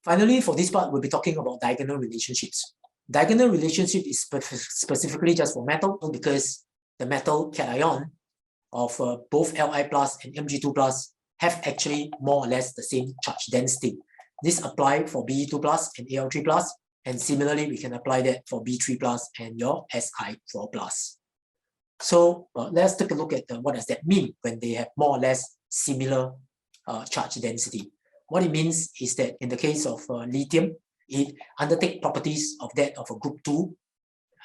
Finally, for this part, we'll be talking about diagonal relationships. Diagonal relationship is specifically just for metal because the metal cation of both Li plus and Mg2 plus have actually more or less the same charge density. This applies for Be2 plus and Al3 plus, and similarly, we can apply that for B3 plus and your Si4 plus. So let's take a look at what does that mean when they have more or less similar charge density. What it means is that in the case of lithium, it undertakes properties of that of a group 2.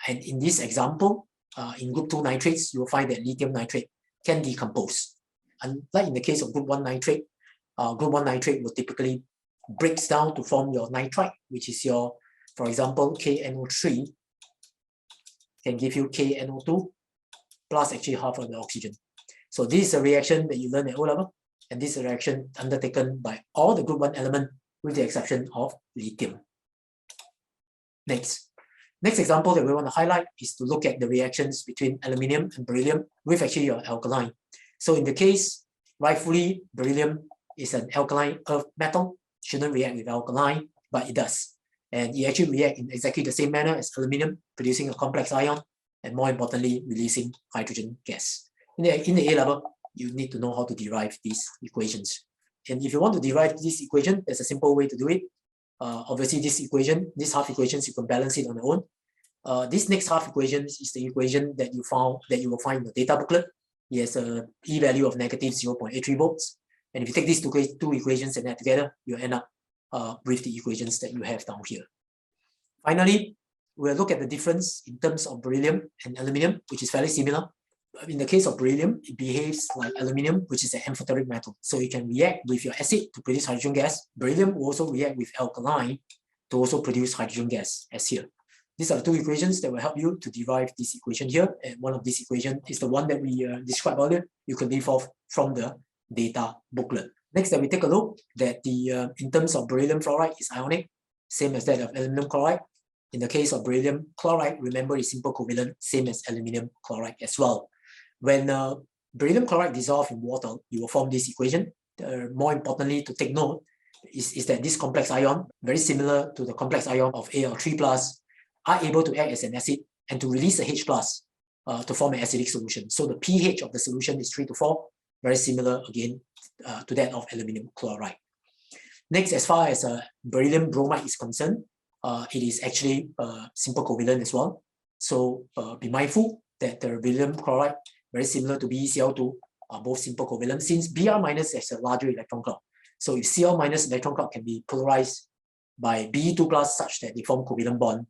And in this example, in group 2 nitrates, you will find that lithium nitrate can decompose. Unlike in the case of group 1 nitrate will typically breaks down to form your nitrite, which is your, for example, KNO3 can give you KNO2 plus actually half of the oxygen. So this is a reaction that you learn at O level, and this is a reaction undertaken by all the group 1 element with the exception of lithium. Next example that we want to highlight is to look at the reactions between aluminium and beryllium with actually your alkaline. So in the case, rightfully, beryllium is an alkaline earth metal, shouldn't react with alkaline, but it does. And it actually reacts in exactly the same manner as aluminium, producing a complex ion, and more importantly, releasing hydrogen gas. In the A level, you need to know how to derive these equations. And if you want to derive this equation, there's a simple way to do it. Obviously, this half equations, you can balance it on your own. This next half equation is the equation that you will find in the data booklet. It has a E value of negative 0.83 volts. And if you take these two equations and add together, you end up with the equations that you have down here. Finally, we'll look at the difference in terms of beryllium and aluminium, which is fairly similar. In the case of beryllium, it behaves like aluminium, which is an amphoteric metal. So it can react with your acid to produce hydrogen gas. Beryllium will also react with alkaline to also produce hydrogen gas, as here. These are the two equations that will help you to derive this equation here. And one of these equations is the one that we described earlier. You can leave off from the data booklet. Next, that we take a look that the in terms of beryllium fluoride is ionic, same as that of aluminum chloride. In the case of beryllium chloride, remember it's simple covalent, same as aluminum chloride as well. When beryllium chloride dissolves in water, you will form this equation. More importantly, to take note is that this complex ion, very similar to the complex ion of Al3 plus, are able to act as an acid and to release a H plus to form an acidic solution. So the pH of the solution is 3 to 4, very similar again to that of aluminum chloride. Next, as far as beryllium bromide is concerned, it is actually simple covalent as well. So be mindful that the beryllium chloride, very similar to BeCl2, are both simple covalent, since Br minus has a larger electron cloud. So if Cl minus electron cloud can be polarized by Be2 plus such that they form covalent bond,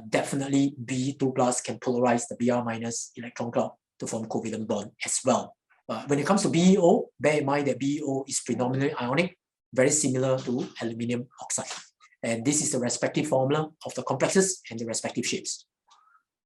definitely Be2 plus can polarize the Br minus electron cloud to form covalent bond as well. When it comes to BeO, bear in mind that BeO is predominantly ionic, very similar to aluminium oxide. And this is the respective formula of the complexes and the respective shapes.